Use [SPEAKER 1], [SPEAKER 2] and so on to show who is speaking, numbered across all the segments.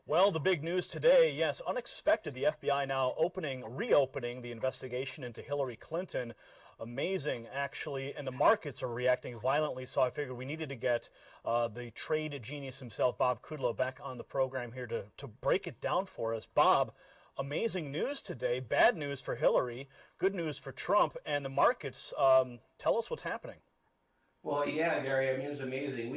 [SPEAKER 1] Well, the big news today, yes, unexpected. The FBI now reopening the investigation into Hillary Clinton. Amazing, actually, and the markets are reacting violently. So I figured we needed to get the trade genius himself, Bob Kudlow, back on the program here to break it down for us. Bob, amazing news today. Bad news for Hillary, good news for Trump, and the markets. Tell us what's happening.
[SPEAKER 2] Well, yeah, Gary. I mean, it was amazing.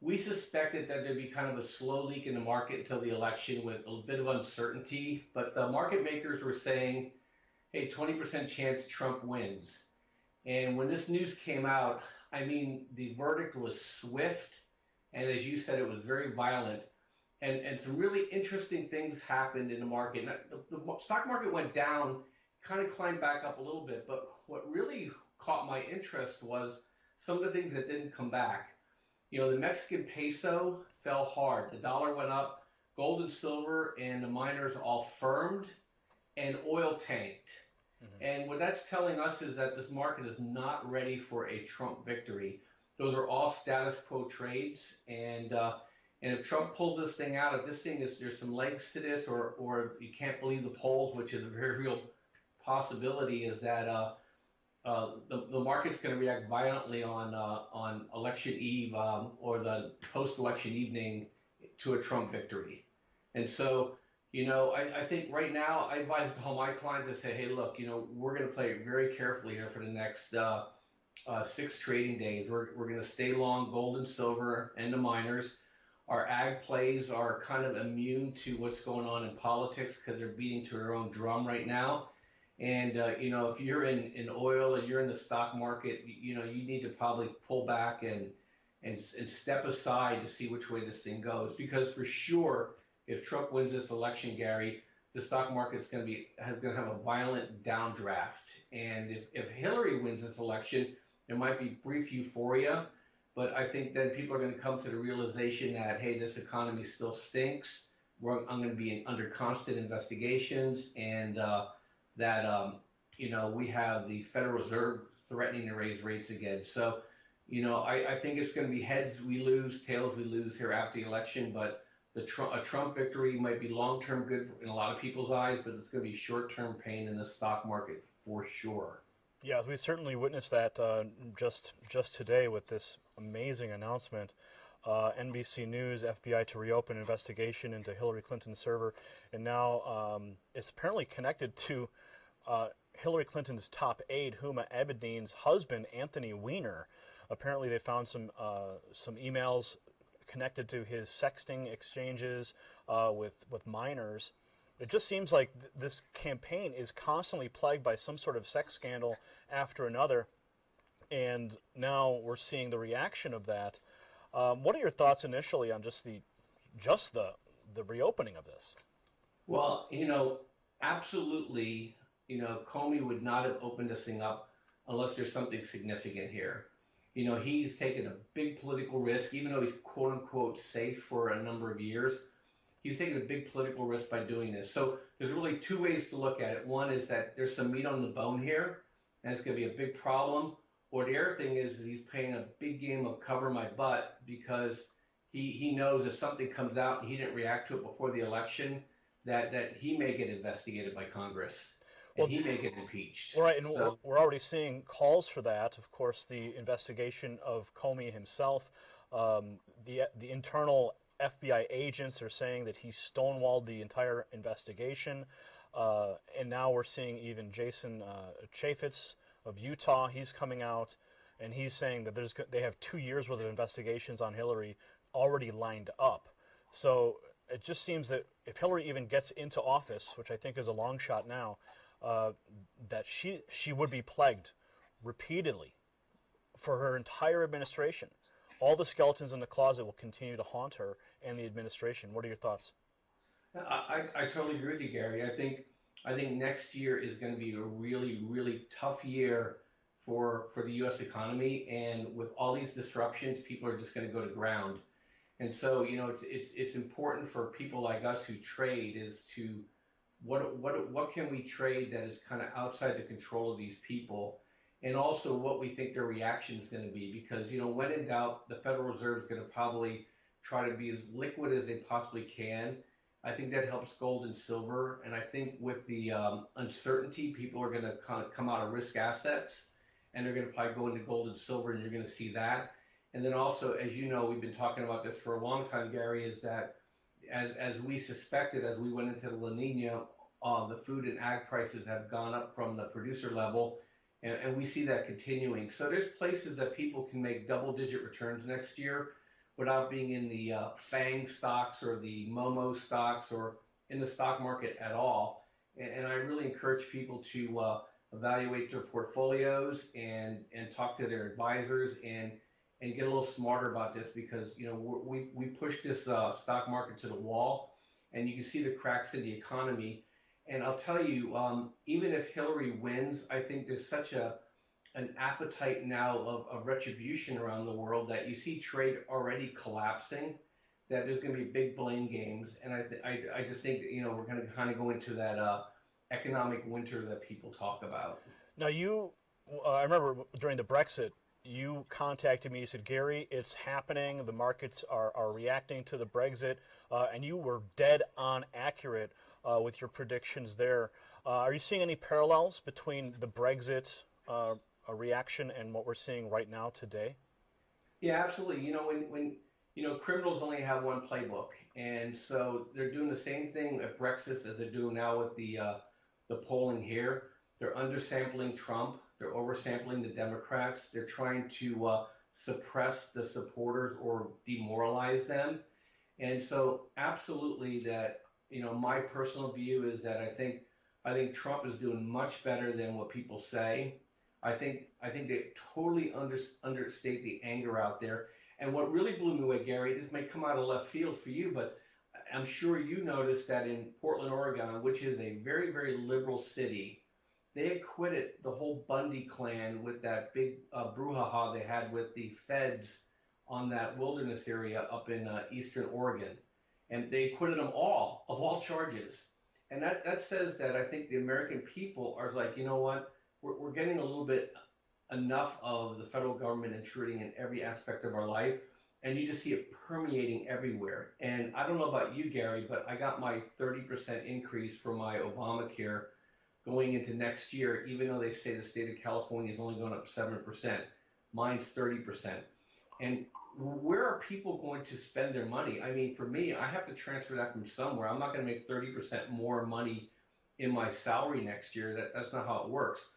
[SPEAKER 2] We suspected that there'd be kind of a slow leak in the market until the election with a bit of uncertainty, but the market makers were saying, "Hey, 20% chance Trump wins." And when this news came out, I mean, the verdict was swift, and as you said, it was very violent. And some really interesting things happened in the market. The stock market went down, kind of climbed back up a little bit, but what really caught my interest was some of the things that didn't come back. You know, the Mexican peso fell hard. The dollar went up, gold and silver and the miners all firmed, and oil tanked.
[SPEAKER 1] Mm-hmm.
[SPEAKER 2] And what that's telling us is that this market is not ready for a Trump victory. Those are all status quo trades, and if Trump pulls this thing out, if this thing is there's some legs to this, or you can't believe the polls, which is a very real possibility, is that the market's going to react violently on election eve or the post-election evening to a Trump victory. And so, I think right now I advise all my clients to say, hey, look, we're going to play it very carefully here for the next 6 trading days. We're going to stay long gold and silver and the miners. Our ag plays are kind of immune to what's going on in politics because they're beating to their own drum right now. And if you're in oil and you're in the stock market, you need to probably pull back and step aside to see which way this thing goes. Because for sure, if Trump wins this election, Gary, the stock market's going to have a violent downdraft. And if Hillary wins this election, there might be brief euphoria, but I think then people are going to come to the realization that, hey, this economy still stinks. I'm going to be under constant investigations, and we have the Federal Reserve threatening to raise rates again. So, I think it's going to be heads we lose, tails we lose here after the election. But a Trump victory might be long-term good in a lot of people's eyes, but it's going to be short-term pain in the stock market for sure.
[SPEAKER 1] Yeah, we certainly witnessed that just today with this amazing announcement. NBC News, FBI to reopen investigation into Hillary Clinton's server, and now it's apparently connected to Hillary Clinton's top aide, Huma Abedin's husband, Anthony Weiner. Apparently, they found some emails connected to his sexting exchanges with minors. It just seems like this campaign is constantly plagued by some sort of sex scandal after another, and now we're seeing the reaction of that. What are your thoughts initially on just the reopening of this?
[SPEAKER 2] Well, absolutely, Comey would not have opened this thing up unless there's something significant here. He's taken a big political risk, even though he's quote unquote safe for a number of years. He's taken a big political risk by doing this. So there's really two ways to look at it. One is that there's some meat on the bone here, and it's going to be a big problem. Or the other thing is he's playing a big game of cover my butt because he knows if something comes out and he didn't react to it before the election, that he may get investigated by Congress. And he may get impeached.
[SPEAKER 1] Right, and we're already seeing calls for that. Of course, the investigation of Comey himself, the internal FBI agents are saying that he stonewalled the entire investigation, and now we're seeing even Jason Chaffetz of Utah. He's coming out, and he's saying that they have 2 years worth of investigations on Hillary already lined up. So it just seems that if Hillary even gets into office, which I think is a long shot now, that she would be plagued repeatedly for her entire administration. All the skeletons in the closet will continue to haunt her and the administration. What are your thoughts?
[SPEAKER 2] I totally agree with you, Gary. I think next year is going to be a really, really tough year for the U.S. economy, and with all these disruptions, people are just going to go to ground. And so, it's important for people like us who trade is to what can we trade that is kind of outside the control of these people, and also what we think their reaction is going to be. Because when in doubt, the Federal Reserve is going to probably try to be as liquid as they possibly can, I think that helps gold and silver. And I think with the uncertainty, people are going to kind of come out of risk assets and they're going to probably go into gold and silver, and you're going to see that. And then also, as you know, we've been talking about this for a long time, Gary, is that as we suspected, as we went into the La Nina, the food and ag prices have gone up from the producer level, and we see that continuing. So there's places that people can make double-digit returns next year without being in the FANG stocks or the Momo stocks or in the stock market at all. And I really encourage people to evaluate their portfolios and talk to their advisors and get a little smarter about this, because we push this stock market to the wall, and you can see the cracks in the economy. And I'll tell you, even if Hillary wins, I think there's such an appetite now of retribution around the world that you see trade already collapsing, that there's going to be big blame games. And I just think that, we're going to kind of go into that economic winter that people talk about.
[SPEAKER 1] Now I remember during the Brexit, you contacted me. You said, Gary, it's happening. The markets are reacting to the Brexit, and you were dead on accurate with your predictions there. Are you seeing any parallels between the Brexit reaction and what we're seeing right now today?
[SPEAKER 2] Yeah, absolutely. When criminals only have one playbook, and so they're doing the same thing at Brexit as they're doing now with the polling here. They're undersampling Trump. They're oversampling the Democrats. They're trying to suppress the supporters or demoralize them. And so, absolutely, that my personal view is that I think Trump is doing much better than what people say. I think they totally understate the anger out there. And what really blew me away, Gary, this may come out of left field for you, but I'm sure you noticed that in Portland, Oregon, which is a very, very liberal city, they acquitted the whole Bundy clan with that big brouhaha they had with the feds on that wilderness area up in eastern Oregon. And they acquitted them all of all charges. And that says that I think the American people are like, you know what, we're getting a little bit enough of the federal government intruding in every aspect of our life. And you just see it permeating everywhere. And I don't know about you, Gary, but I got my 30% increase for my Obamacare going into next year, even though they say the state of California is only going up 7%. Mine's 30%. And where are people going to spend their money? I mean, for me, I have to transfer that from somewhere. I'm not going to make 30% more money in my salary next year. That's not how it works.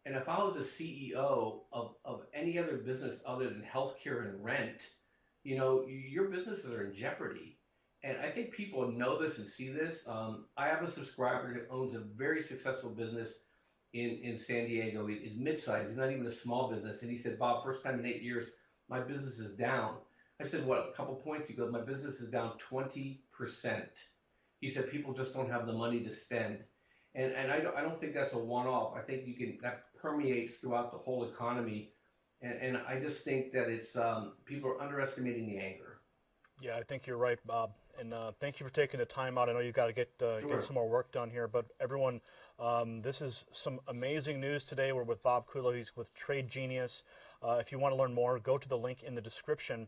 [SPEAKER 2] And if I was a CEO of any other business other than healthcare and rent, your businesses are in jeopardy. And I think people know this and see this. I have a subscriber that owns a very successful business in San Diego. It's mid-sized, it's not even a small business. And he said, Bob, first time in 8 years, my business is down. I said, what, a couple points? He goes, my business is down 20%. He said, people just don't have the money to spend. And I don't think that's a one-off. I think that permeates throughout the whole economy. And I just think that it's people are underestimating the anger.
[SPEAKER 1] Yeah, I think you're right, Bob. And thank you for taking the time out. I know you've got to get some more work done here. But everyone, this is some amazing news today. We're with Bob Kuhlo. He's with Trade Genius. If you want to learn more, go to the link in the description,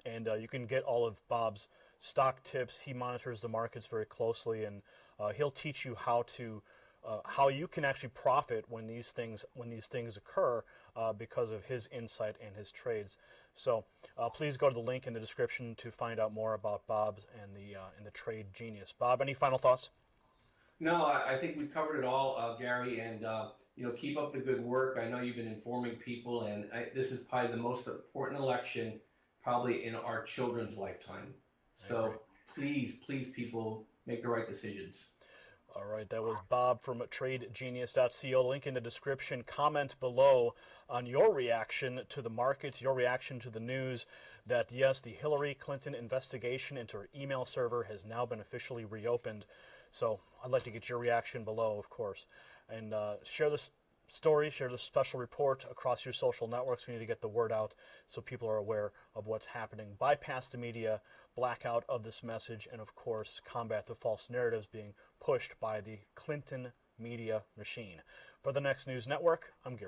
[SPEAKER 1] and you can get all of Bob's stock tips. He monitors the markets very closely, and he'll teach you how you can actually profit when these things occur because of his insight and his trades. So please go to the link in the description to find out more about Bob's and the Trade Genius. Bob, any final thoughts?
[SPEAKER 2] No, I think we covered it all, Gary, and keep up the good work. I know you've been informing people, and this is probably the most important election probably in our children's lifetime. So please, people, make the right decisions.
[SPEAKER 1] All right, that was Bob from TradeGenius.co. Link in the description. Comment below on your reaction to the markets, your reaction to the news that, yes, the Hillary Clinton investigation into her email server has now been officially reopened. So I'd like to get your reaction below, of course. And share this story, share this special report across your social networks. We need to get the word out so people are aware of what's happening. Bypass the media, blackout of this message, and of course, combat the false narratives being pushed by the Clinton media machine. For the Next News Network, I'm Gary.